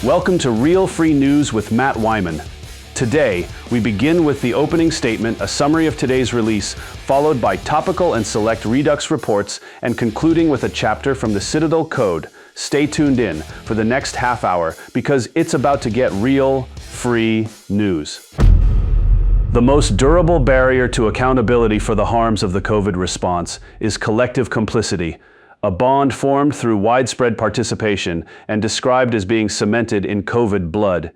Welcome to Real Free News with Matt Wyman. Today, we begin with the opening statement, a summary of today's release, followed by topical and select Redux reports, and concluding with a chapter from the Citadel Code. Stay tuned in for the next half hour because it's about to get real, free news. The most durable barrier to accountability for the harms of the COVID response is collective complicity, a bond formed through widespread participation and described as being cemented in COVID blood.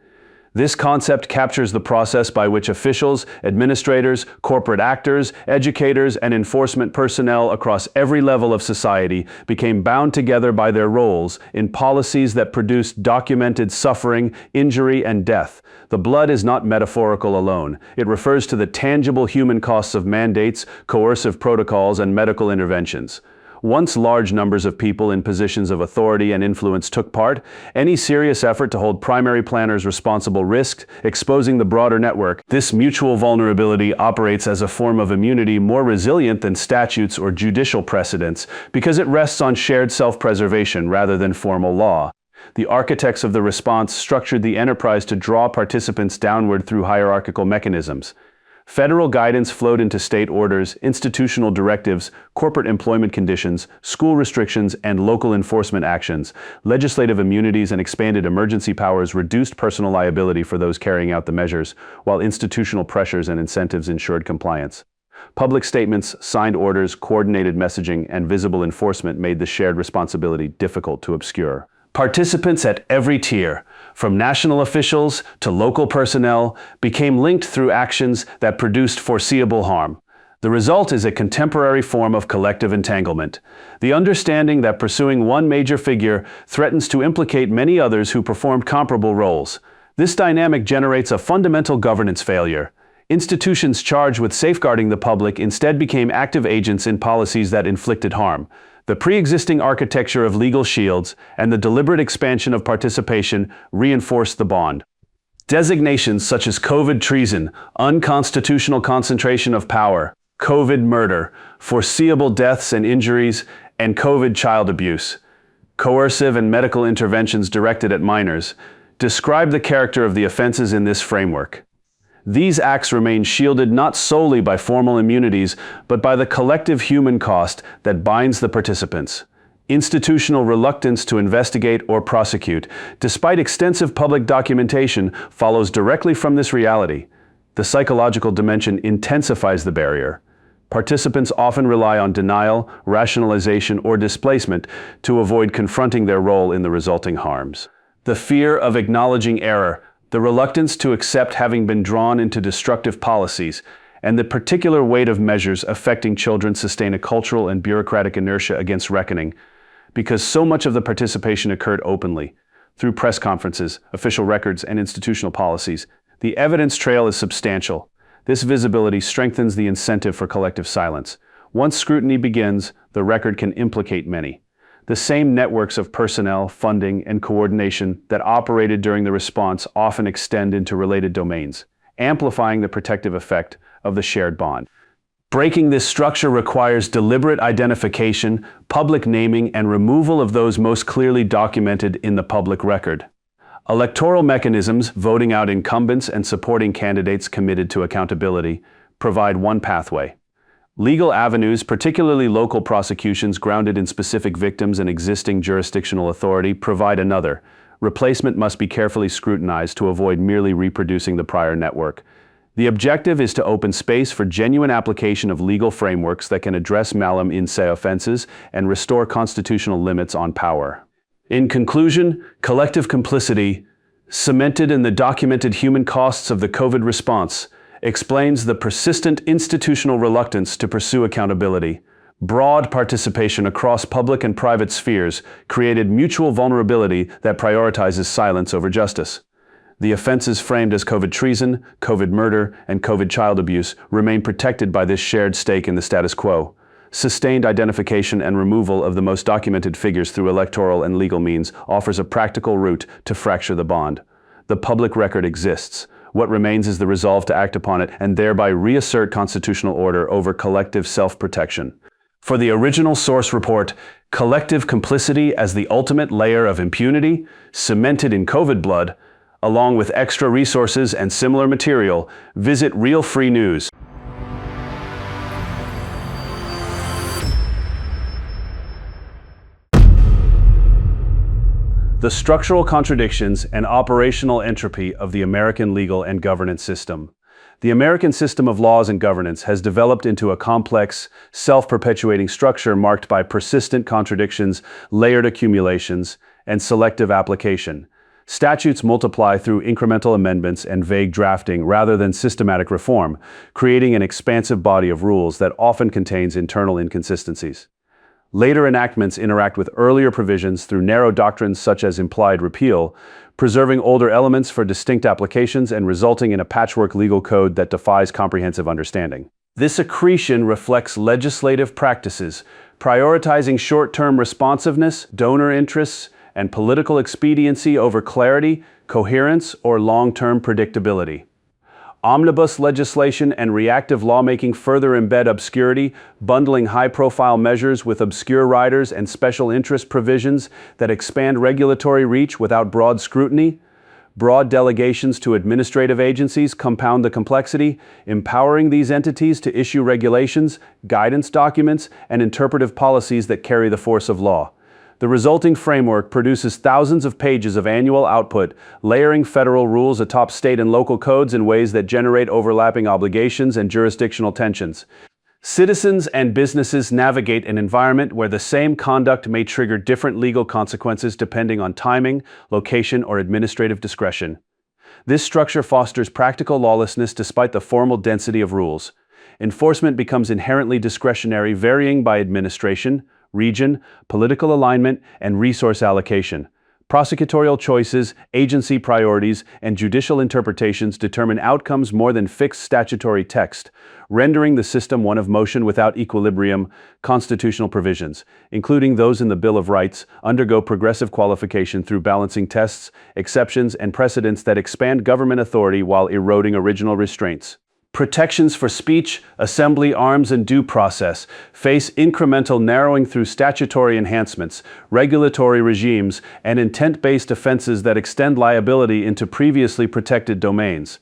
This concept captures the process by which officials, administrators, corporate actors, educators, and enforcement personnel across every level of society became bound together by their roles in policies that produced documented suffering, injury, and death. The blood is not metaphorical alone. It refers to the tangible human costs of mandates, coercive protocols, and medical interventions. Once large numbers of people in positions of authority and influence took part, any serious effort to hold primary planners responsible risked exposing the broader network. This mutual vulnerability operates as a form of immunity more resilient than statutes or judicial precedents because it rests on shared self-preservation rather than formal law. The architects of the response structured the enterprise to draw participants downward through hierarchical mechanisms. Federal guidance flowed into state orders, institutional directives, corporate employment conditions, school restrictions, and local enforcement actions. Legislative immunities and expanded emergency powers reduced personal liability for those carrying out the measures, while institutional pressures and incentives ensured compliance. Public statements, signed orders, coordinated messaging, and visible enforcement made the shared responsibility difficult to obscure. Participants at every tier, from national officials to local personnel, became linked through actions that produced foreseeable harm. The result is a contemporary form of collective entanglement, the understanding that pursuing one major figure threatens to implicate many others who performed comparable roles. This dynamic generates a fundamental governance failure. Institutions charged with safeguarding the public instead became active agents in policies that inflicted harm. The pre-existing architecture of legal shields and the deliberate expansion of participation reinforced the bond. Designations such as COVID treason, unconstitutional concentration of power, COVID murder, foreseeable deaths and injuries, and COVID child abuse, coercive and medical interventions directed at minors, describe the character of the offenses in this framework. These acts remain shielded not solely by formal immunities, but by the collective human cost that binds the participants. Institutional reluctance to investigate or prosecute, despite extensive public documentation, follows directly from this reality. The psychological dimension intensifies the barrier. Participants often rely on denial, rationalization, or displacement to avoid confronting their role in the resulting harms. The fear of acknowledging error, the reluctance to accept having been drawn into destructive policies, and the particular weight of measures affecting children sustain a cultural and bureaucratic inertia against reckoning, because so much of the participation occurred openly, through press conferences, official records, and institutional policies. The evidence trail is substantial. This visibility strengthens the incentive for collective silence. Once scrutiny begins, the record can implicate many. The same networks of personnel, funding, and coordination that operated during the response often extend into related domains, amplifying the protective effect of the shared bond. Breaking this structure requires deliberate identification, public naming, and removal of those most clearly documented in the public record. Electoral mechanisms, voting out incumbents and supporting candidates committed to accountability, provide one pathway. Legal avenues, particularly local prosecutions grounded in specific victims and existing jurisdictional authority, provide another. Replacement must be carefully scrutinized to avoid merely reproducing the prior network. The objective is to open space for genuine application of legal frameworks that can address malum in se offenses and restore constitutional limits on power. In conclusion, collective complicity, cemented in the documented human costs of the COVID response, explains the persistent institutional reluctance to pursue accountability. Broad participation across public and private spheres created mutual vulnerability that prioritizes silence over justice. The offenses framed as COVID treason, COVID murder, and COVID child abuse remain protected by this shared stake in the status quo. Sustained identification and removal of the most documented figures through electoral and legal means offers a practical route to fracture the bond. The public record exists. What remains is the resolve to act upon it and thereby reassert constitutional order over collective self-protection. For the original source report, collective complicity as the ultimate layer of impunity, cemented in COVID blood, along with extra resources and similar material, visit Real Free News. The structural contradictions and operational entropy of the American legal and governance system. The American system of laws and governance has developed into a complex, self-perpetuating structure marked by persistent contradictions, layered accumulations, and selective application. Statutes multiply through incremental amendments and vague drafting rather than systematic reform, creating an expansive body of rules that often contains internal inconsistencies. Later enactments interact with earlier provisions through narrow doctrines such as implied repeal, preserving older elements for distinct applications and resulting in a patchwork legal code that defies comprehensive understanding. This accretion reflects legislative practices, prioritizing short-term responsiveness, donor interests, and political expediency over clarity, coherence, or long-term predictability. Omnibus legislation and reactive lawmaking further embed obscurity, bundling high-profile measures with obscure riders and special interest provisions that expand regulatory reach without broad scrutiny. Broad delegations to administrative agencies compound the complexity, empowering these entities to issue regulations, guidance documents, and interpretive policies that carry the force of law. The resulting framework produces thousands of pages of annual output, layering federal rules atop state and local codes in ways that generate overlapping obligations and jurisdictional tensions. Citizens and businesses navigate an environment where the same conduct may trigger different legal consequences depending on timing, location, or administrative discretion. This structure fosters practical lawlessness despite the formal density of rules. Enforcement becomes inherently discretionary, varying by administration, region, political alignment, and resource allocation. Prosecutorial choices, agency priorities, and judicial interpretations determine outcomes more than fixed statutory text, rendering the system one of motion without equilibrium. Constitutional provisions, including those in the Bill of Rights, undergo progressive qualification through balancing tests, exceptions, and precedents that expand government authority while eroding original restraints. Protections for speech, assembly, arms, and due process face incremental narrowing through statutory enhancements, regulatory regimes, and intent-based offenses that extend liability into previously protected domains.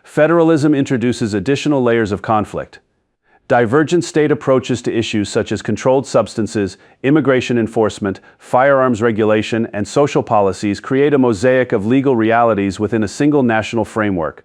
Federalism introduces additional layers of conflict. Divergent state approaches to issues such as controlled substances, immigration enforcement, firearms regulation, and social policies create a mosaic of legal realities within a single national framework.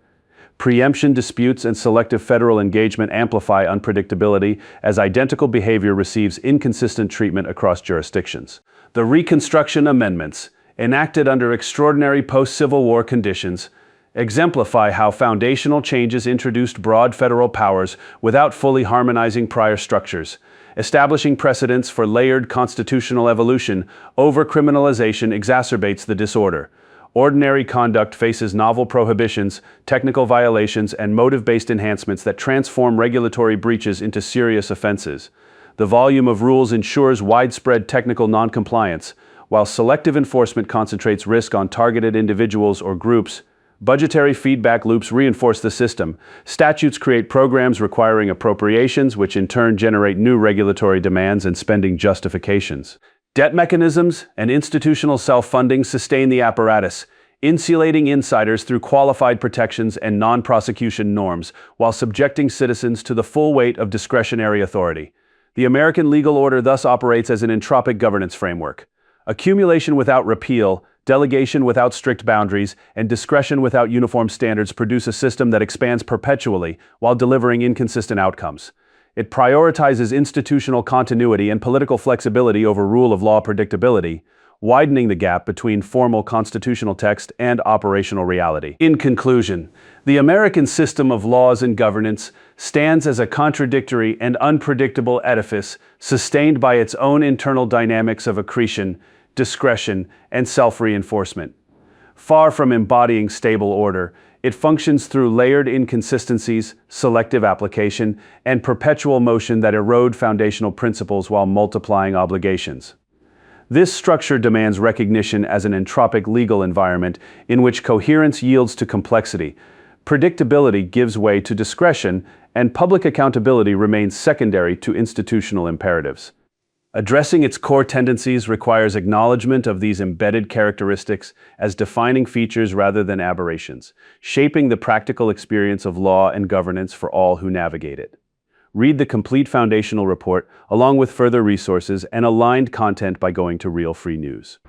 Preemption disputes and selective federal engagement amplify unpredictability as identical behavior receives inconsistent treatment across jurisdictions. The Reconstruction Amendments, enacted under extraordinary post-Civil War conditions, exemplify how foundational changes introduced broad federal powers without fully harmonizing prior structures. Establishing precedents for layered constitutional evolution, over-criminalization exacerbates the disorder. Ordinary conduct faces novel prohibitions, technical violations, and motive-based enhancements that transform regulatory breaches into serious offenses. The volume of rules ensures widespread technical noncompliance, while selective enforcement concentrates risk on targeted individuals or groups. Budgetary feedback loops reinforce the system. Statutes create programs requiring appropriations, which in turn generate new regulatory demands and spending justifications. Debt mechanisms and institutional self-funding sustain the apparatus, insulating insiders through qualified protections and non-prosecution norms, while subjecting citizens to the full weight of discretionary authority. The American legal order thus operates as an entropic governance framework. Accumulation without repeal, delegation without strict boundaries, and discretion without uniform standards produce a system that expands perpetually while delivering inconsistent outcomes. It prioritizes institutional continuity and political flexibility over rule of law predictability, widening the gap between formal constitutional text and operational reality. In conclusion, the American system of laws and governance stands as a contradictory and unpredictable edifice sustained by its own internal dynamics of accretion, discretion, and self-reinforcement. Far from embodying stable order, it functions through layered inconsistencies, selective application, and perpetual motion that erode foundational principles while multiplying obligations. This structure demands recognition as an entropic legal environment in which coherence yields to complexity, predictability gives way to discretion, and public accountability remains secondary to institutional imperatives. Addressing its core tendencies requires acknowledgement of these embedded characteristics as defining features rather than aberrations, shaping the practical experience of law and governance for all who navigate it. Read the complete foundational report, along with further resources and aligned content by going to Real Free News.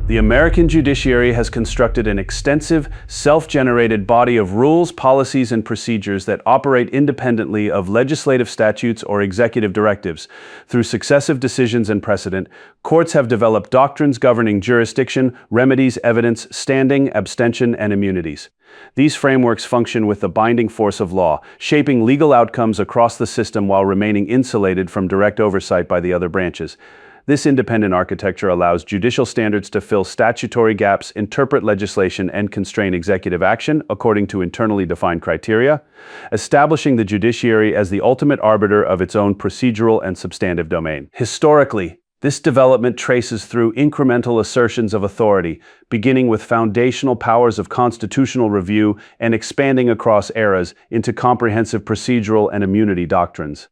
The American judiciary has constructed an extensive, self-generated body of rules, policies, and procedures that operate independently of legislative statutes or executive directives. Through successive decisions and precedent, courts have developed doctrines governing jurisdiction, remedies, evidence, standing, abstention, and immunities. These frameworks function with the binding force of law, shaping legal outcomes across the system while remaining insulated from direct oversight by the other branches. This independent architecture allows judicial standards to fill statutory gaps, interpret legislation, and constrain executive action according to internally defined criteria, establishing the judiciary as the ultimate arbiter of its own procedural and substantive domain. Historically, this development traces through incremental assertions of authority, beginning with foundational powers of constitutional review and expanding across eras into comprehensive procedural and immunity doctrines.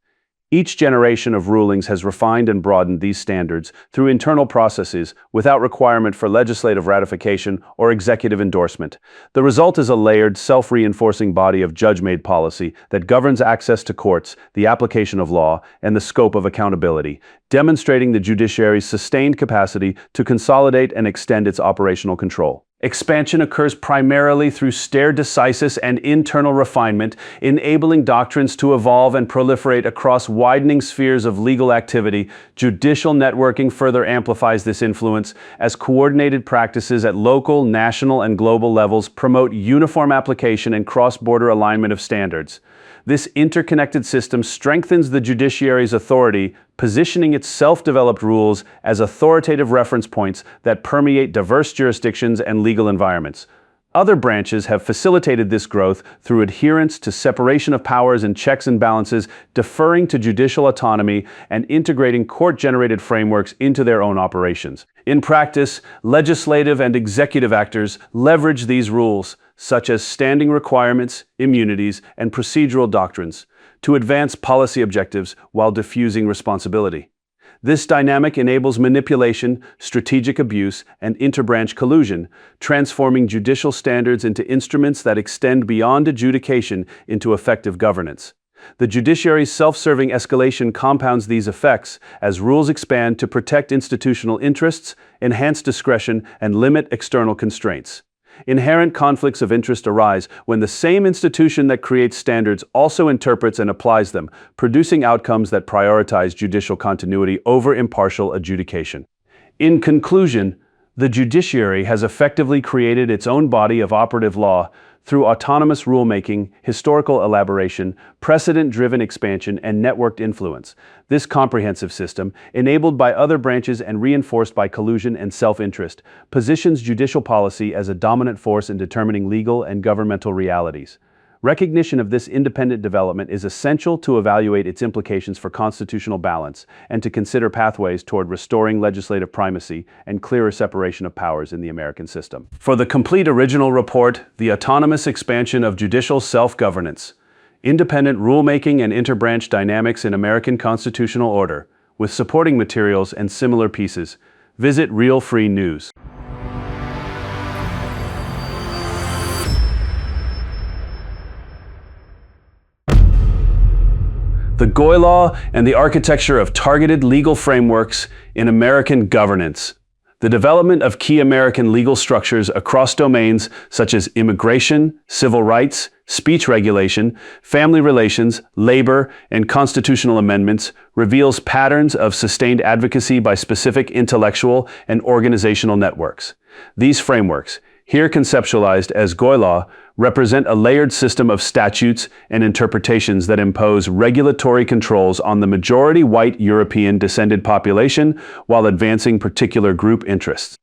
Each generation of rulings has refined and broadened these standards through internal processes without requirement for legislative ratification or executive endorsement. The result is a layered, self-reinforcing body of judge-made policy that governs access to courts, the application of law, and the scope of accountability, demonstrating the judiciary's sustained capacity to consolidate and extend its operational control. Expansion occurs primarily through stare decisis and internal refinement, enabling doctrines to evolve and proliferate across widening spheres of legal activity. Judicial networking further amplifies this influence as coordinated practices at local, national, and global levels promote uniform application and cross-border alignment of standards. This interconnected system strengthens the judiciary's authority, positioning its self-developed rules as authoritative reference points that permeate diverse jurisdictions and legal environments. Other branches have facilitated this growth through adherence to separation of powers and checks and balances, deferring to judicial autonomy, and integrating court-generated frameworks into their own operations. In practice, legislative and executive actors leverage these rules, such as standing requirements, immunities, and procedural doctrines, to advance policy objectives while diffusing responsibility. This dynamic enables manipulation, strategic abuse, and interbranch collusion, transforming judicial standards into instruments that extend beyond adjudication into effective governance. The judiciary's self-serving escalation compounds these effects as rules expand to protect institutional interests, enhance discretion, and limit external constraints. Inherent conflicts of interest arise when the same institution that creates standards also interprets and applies them, producing outcomes that prioritize judicial continuity over impartial adjudication. In conclusion, the judiciary has effectively created its own body of operative law through autonomous rulemaking, historical elaboration, precedent-driven expansion, and networked influence. This comprehensive system, enabled by other branches and reinforced by collusion and self-interest, positions judicial policy as a dominant force in determining legal and governmental realities. Recognition of this independent development is essential to evaluate its implications for constitutional balance and to consider pathways toward restoring legislative primacy and clearer separation of powers in the American system. For the complete original report, The Autonomous Expansion of Judicial Self-Governance, Independent Rulemaking and Interbranch Dynamics in American Constitutional Order, with supporting materials and similar pieces, visit Real Free News. The GOI Law and the Architecture of Targeted Legal Frameworks in American Governance. The development of key American legal structures across domains such as immigration, civil rights, speech regulation, family relations, labor, and constitutional amendments reveals patterns of sustained advocacy by specific intellectual and organizational networks. These frameworks, here conceptualized as GOI Law, represent a layered system of statutes and interpretations that impose regulatory controls on the majority white European descended population while advancing particular group interests.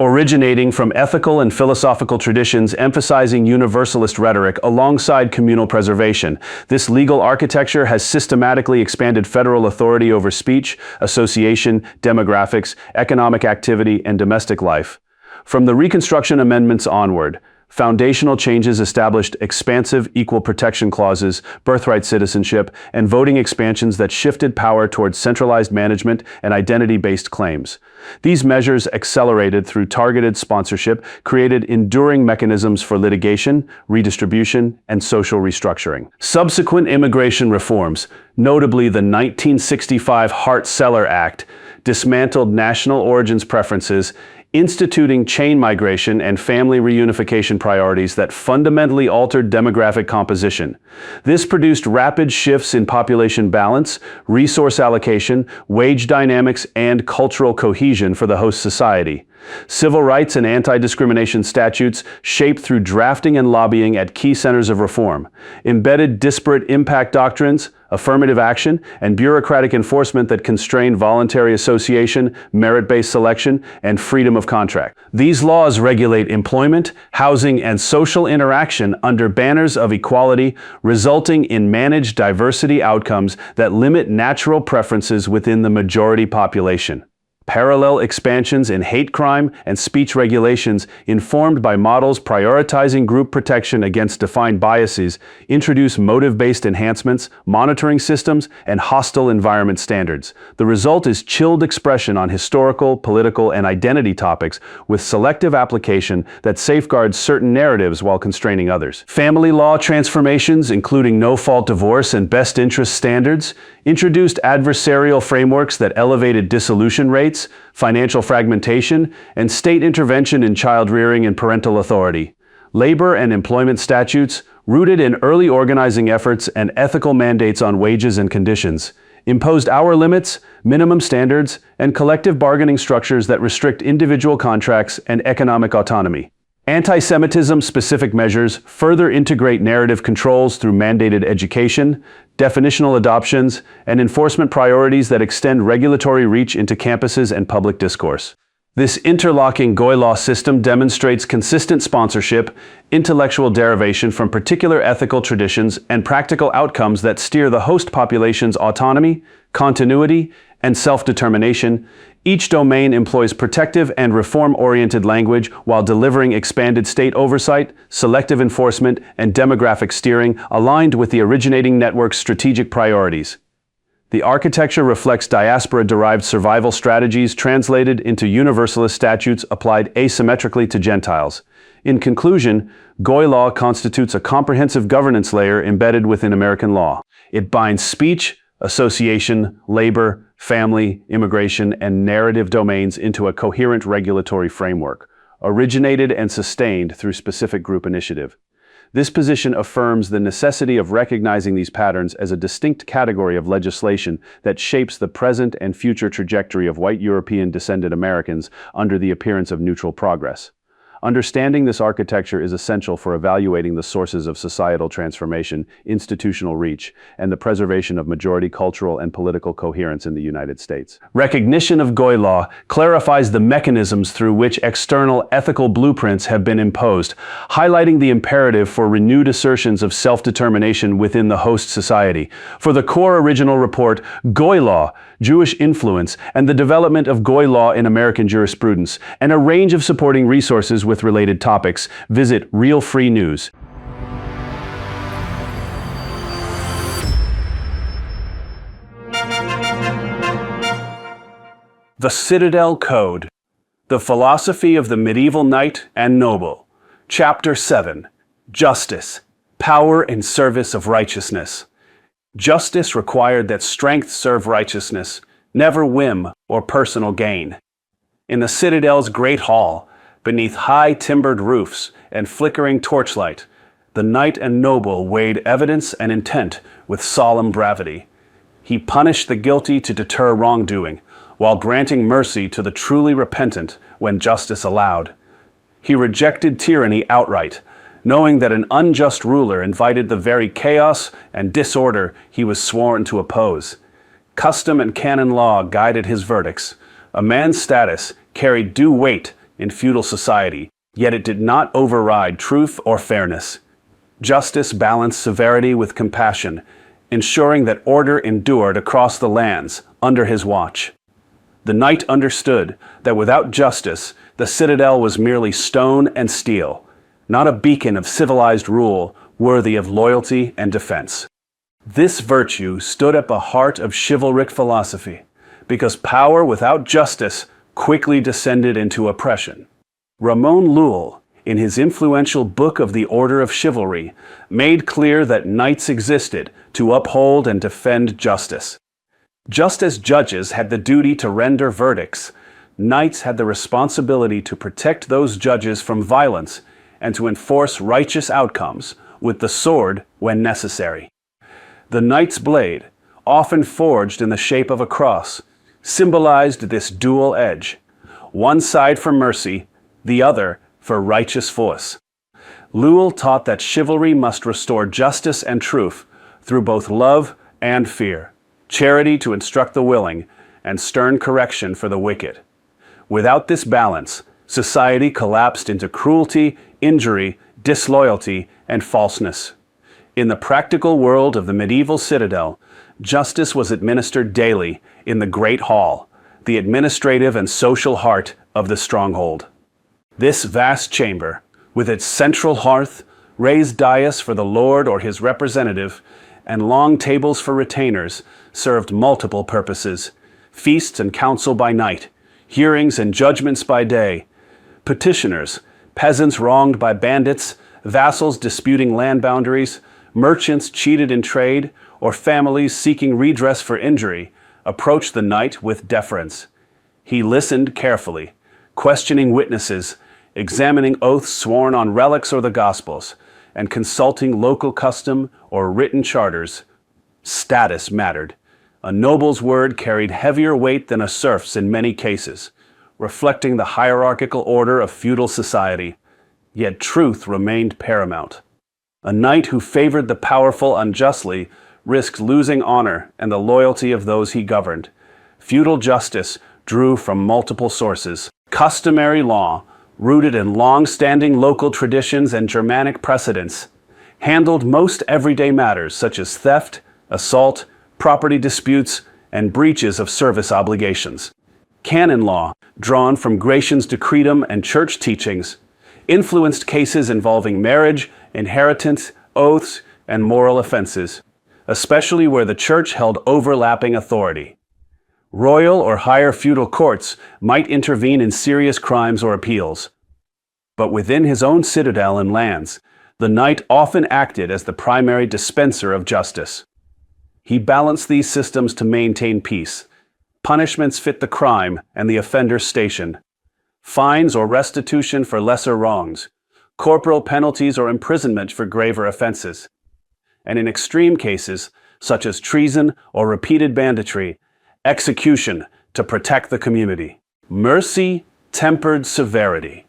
originating from ethical and philosophical traditions emphasizing universalist rhetoric alongside communal preservation. This legal architecture has systematically expanded federal authority over speech, association, demographics, economic activity, and domestic life. From the Reconstruction Amendments onward, foundational changes established expansive equal protection clauses, birthright citizenship, and voting expansions that shifted power towards centralized management and identity-based claims. These measures, accelerated through targeted sponsorship, created enduring mechanisms for litigation, redistribution, and social restructuring. Subsequent immigration reforms, notably the 1965 Hart-Celler Act, dismantled national origins preferences, instituting chain migration and family reunification priorities that fundamentally altered demographic composition. This produced rapid shifts in population balance, resource allocation, wage dynamics, and cultural cohesion for the host society. Civil rights and anti-discrimination statutes, shaped through drafting and lobbying at key centers of reform, embedded disparate impact doctrines, affirmative action, and bureaucratic enforcement that constrained voluntary association, merit-based selection, and freedom of contract. These laws regulate employment, housing, and social interaction under banners of equality, resulting in managed diversity outcomes that limit natural preferences within the majority population. Parallel expansions in hate crime and speech regulations, informed by models prioritizing group protection against defined biases, introduce motive-based enhancements, monitoring systems, and hostile environment standards. The result is chilled expression on historical, political, and identity topics with selective application that safeguards certain narratives while constraining others. Family law transformations, including no-fault divorce and best interest standards, introduced adversarial frameworks that elevated dissolution rates, financial fragmentation, and state intervention in child rearing and parental authority. Labor and employment statutes, rooted in early organizing efforts and ethical mandates on wages and conditions, imposed hour limits, minimum standards, and collective bargaining structures that restrict individual contracts and economic autonomy. Anti-Semitism-specific measures further integrate narrative controls through mandated education, definitional adoptions, and enforcement priorities that extend regulatory reach into campuses and public discourse. This interlocking GOI law system demonstrates consistent sponsorship, intellectual derivation from particular ethical traditions, and practical outcomes that steer the host population's autonomy, continuity, and self-determination. Each domain employs protective and reform-oriented language while delivering expanded state oversight, selective enforcement, and demographic steering aligned with the originating network's strategic priorities. The architecture reflects diaspora-derived survival strategies translated into universalist statutes applied asymmetrically to Gentiles. In conclusion, GOI law constitutes a comprehensive governance layer embedded within American law. It binds speech, association, labor, family, immigration, and narrative domains into a coherent regulatory framework, originated and sustained through specific group initiative. This position affirms the necessity of recognizing these patterns as a distinct category of legislation that shapes the present and future trajectory of white European-descended Americans under the appearance of neutral progress. Understanding this architecture is essential for evaluating the sources of societal transformation, institutional reach, and the preservation of majority cultural and political coherence in the United States. Recognition of GOI law clarifies the mechanisms through which external ethical blueprints have been imposed, highlighting the imperative for renewed assertions of self-determination within the host society. For the core original report, GOI law, Jewish influence, and the development of GOI law in American jurisprudence, and a range of supporting resources with related topics, visit Real Free News. The Citadel Code, The Philosophy of the Medieval Knight and Noble. Chapter 7. Justice, Power in Service of Righteousness. Justice required that strength serve righteousness, never whim or personal gain. In the Citadel's great hall, beneath high timbered roofs and flickering torchlight, the knight and noble weighed evidence and intent with solemn gravity. He punished the guilty to deter wrongdoing, while granting mercy to the truly repentant when justice allowed. He rejected tyranny outright, knowing that an unjust ruler invited the very chaos and disorder he was sworn to oppose. Custom and canon law guided his verdicts. A man's status carried due weight in feudal society, yet it did not override truth or fairness. Justice balanced severity with compassion, ensuring that order endured across the lands under his watch. The knight understood that without justice, the citadel was merely stone and steel, not a beacon of civilized rule worthy of loyalty and defense. This virtue stood at the heart of chivalric philosophy, because power without justice quickly descended into oppression. Ramon Lull, in his influential book of the Order of Chivalry, made clear that knights existed to uphold and defend justice. Just as judges had the duty to render verdicts, knights had the responsibility to protect those judges from violence and to enforce righteous outcomes with the sword when necessary. The knight's blade, often forged in the shape of a cross, symbolized this dual edge, one side for mercy, the other for righteous force. Lull taught that chivalry must restore justice and truth through both love and fear, charity to instruct the willing, and stern correction for the wicked. Without this balance, society collapsed into cruelty, injury, disloyalty, and falseness. In the practical world of the medieval citadel, justice was administered daily in the Great Hall, the administrative and social heart of the stronghold. This vast chamber, with its central hearth, raised dais for the lord or his representative, and long tables for retainers, served multiple purposes: feasts and council by night, hearings and judgments by day, petitioners, peasants wronged by bandits, vassals disputing land boundaries, merchants cheated in trade, or families seeking redress for injury, approached the knight with deference. He listened carefully, questioning witnesses, examining oaths sworn on relics or the Gospels, and consulting local custom or written charters. Status mattered. A noble's word carried heavier weight than a serf's in many cases, reflecting the hierarchical order of feudal society. Yet truth remained paramount. A knight who favored the powerful unjustly risked losing honor and the loyalty of those he governed. Feudal justice drew from multiple sources. Customary law, rooted in long-standing local traditions and Germanic precedents, handled most everyday matters such as theft, assault, property disputes, and breaches of service obligations. Canon law, drawn from Gratian's decretum and church teachings, influenced cases involving marriage, inheritance, oaths, and moral offenses, especially where the church held overlapping authority. Royal or higher feudal courts might intervene in serious crimes or appeals. But within his own citadel and lands, the knight often acted as the primary dispenser of justice. He balanced these systems to maintain peace. Punishments fit the crime and the offender's station. Fines or restitution for lesser wrongs. Corporal penalties or imprisonment for graver offenses. And in extreme cases, such as treason or repeated banditry, execution to protect the community. Mercy tempered severity.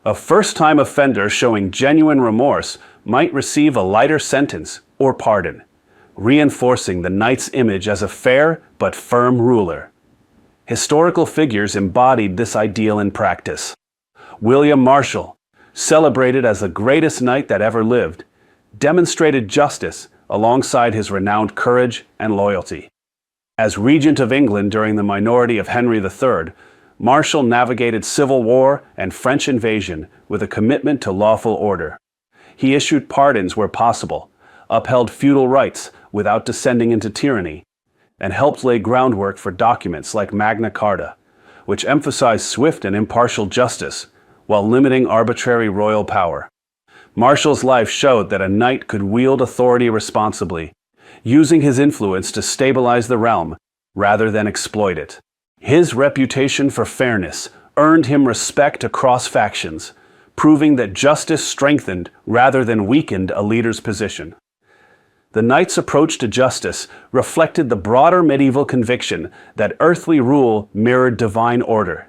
A first-time offender showing genuine remorse might receive a lighter sentence or pardon, reinforcing the knight's image as a fair but firm ruler. Historical figures embodied this ideal in practice. William Marshall, celebrated as the greatest knight that ever lived, demonstrated justice alongside his renowned courage and loyalty. As Regent of England during the minority of Henry III, Marshall navigated civil war and French invasion with a commitment to lawful order. He issued pardons where possible, upheld feudal rights without descending into tyranny, and helped lay groundwork for documents like Magna Carta, which emphasized swift and impartial justice while limiting arbitrary royal power. Marshall's life showed that a knight could wield authority responsibly, using his influence to stabilize the realm rather than exploit it. His reputation for fairness earned him respect across factions, proving that justice strengthened rather than weakened a leader's position. The knight's approach to justice reflected the broader medieval conviction that earthly rule mirrored divine order.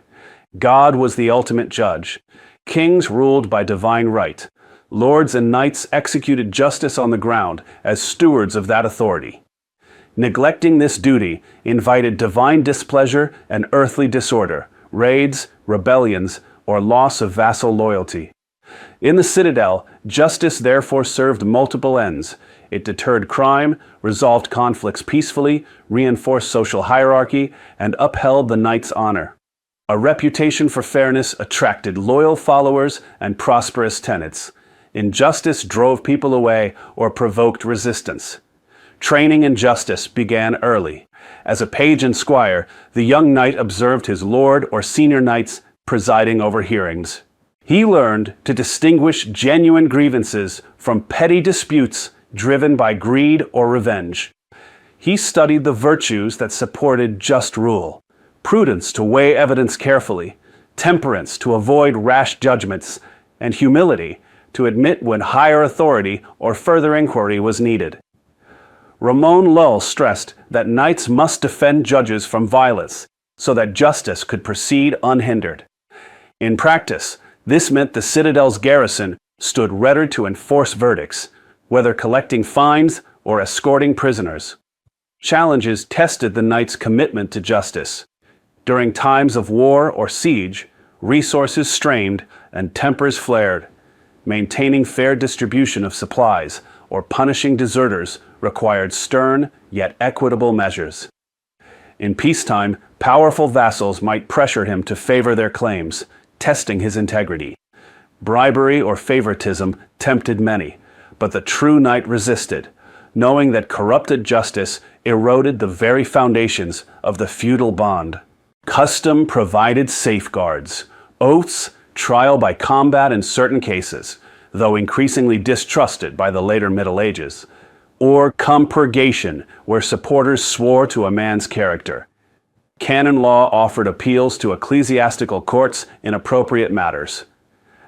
God was the ultimate judge. Kings ruled by divine right. Lords and knights executed justice on the ground as stewards of that authority. Neglecting this duty invited divine displeasure and earthly disorder, raids, rebellions, or loss of vassal loyalty. In the citadel, justice therefore served multiple ends. It deterred crime, resolved conflicts peacefully, reinforced social hierarchy, and upheld the knight's honor. A reputation for fairness attracted loyal followers and prosperous tenants. Injustice drove people away or provoked resistance. Training in justice began early. As a page and squire, the young knight observed his lord or senior knights presiding over hearings. He learned to distinguish genuine grievances from petty disputes driven by greed or revenge. He studied the virtues that supported just rule, prudence to weigh evidence carefully, temperance to avoid rash judgments, and humility to admit when higher authority or further inquiry was needed. Ramon Lull stressed that knights must defend judges from violence so that justice could proceed unhindered. In practice, this meant the citadel's garrison stood ready to enforce verdicts, whether collecting fines or escorting prisoners. Challenges tested the knights' commitment to justice. During times of war or siege, resources strained and tempers flared. Maintaining fair distribution of supplies or punishing deserters required stern yet equitable measures. In peacetime, powerful vassals might pressure him to favor their claims, testing his integrity. Bribery or favoritism tempted many, but the true knight resisted, knowing that corrupted justice eroded the very foundations of the feudal bond. Custom provided safeguards, oaths, trial by combat in certain cases, though increasingly distrusted by the later Middle Ages, or compurgation, where supporters swore to a man's character. Canon law offered appeals to ecclesiastical courts in appropriate matters.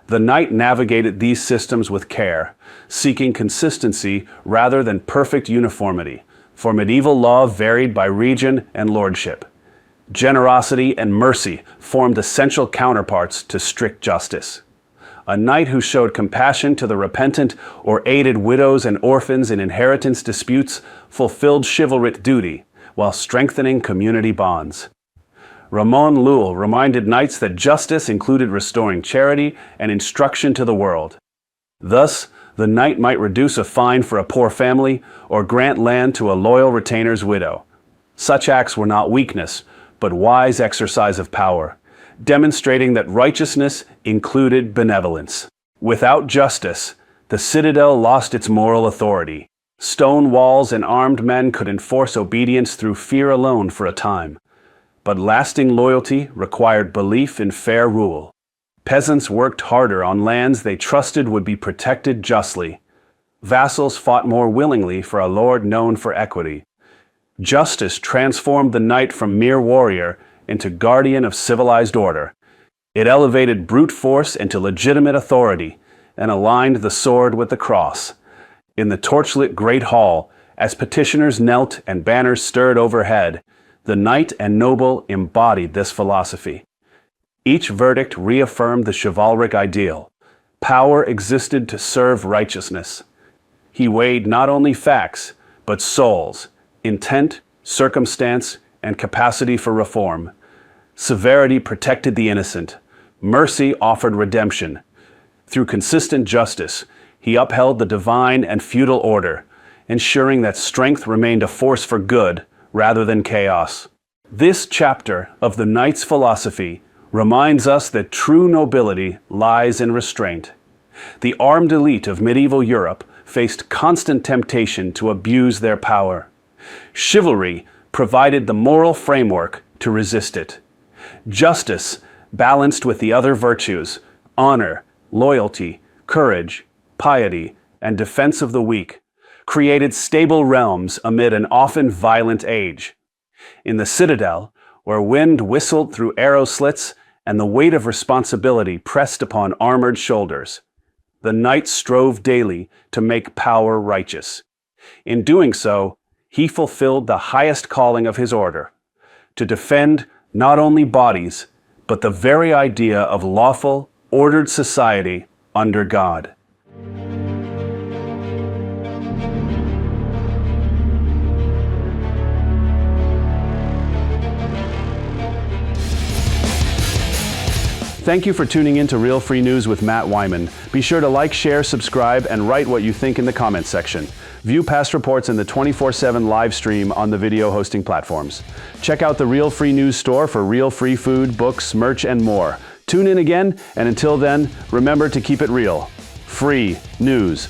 The knight navigated these systems with care, seeking consistency rather than perfect uniformity, for medieval law varied by region and lordship. Generosity and mercy formed essential counterparts to strict justice. A knight who showed compassion to the repentant or aided widows and orphans in inheritance disputes fulfilled chivalric duty while strengthening community bonds. Ramon Lull reminded knights that justice included restoring charity and instruction to the world. Thus, the knight might reduce a fine for a poor family or grant land to a loyal retainer's widow. Such acts were not weakness, but wise exercise of power, demonstrating that righteousness included benevolence. Without justice, the citadel lost its moral authority. Stone walls and armed men could enforce obedience through fear alone for a time. But lasting loyalty required belief in fair rule. Peasants worked harder on lands they trusted would be protected justly. Vassals fought more willingly for a lord known for equity. Justice transformed the knight from mere warrior into guardian of civilized order. It elevated brute force into legitimate authority and aligned the sword with the cross. In the torchlit great hall, as petitioners knelt and banners stirred overhead, the knight and noble embodied this philosophy. Each verdict reaffirmed the chivalric ideal. Power existed to serve righteousness. He weighed not only facts, but souls, intent, circumstance, and capacity for reform. Severity protected the innocent. Mercy offered redemption. Through consistent justice, he upheld the divine and feudal order, ensuring that strength remained a force for good rather than chaos. This chapter of the knight's philosophy reminds us that true nobility lies in restraint. The armed elite of medieval Europe faced constant temptation to abuse their power. Chivalry provided the moral framework to resist it. Justice, balanced with the other virtues, honor, loyalty, courage, piety, and defense of the weak, created stable realms amid an often violent age. In the citadel, where wind whistled through arrow slits and the weight of responsibility pressed upon armored shoulders, the knight strove daily to make power righteous. In doing so, he fulfilled the highest calling of his order, to defend not only bodies, but the very idea of lawful, ordered society under God. Thank you for tuning in to Real Free News with Matt Wyman. Be sure to like, share, subscribe, and write what you think in the comments section. View past reports in the 24/7 live stream on the video hosting platforms. Check out the Real Free News store for real free food, books, merch, and more. Tune in again, and until then, remember to keep it real. Free news.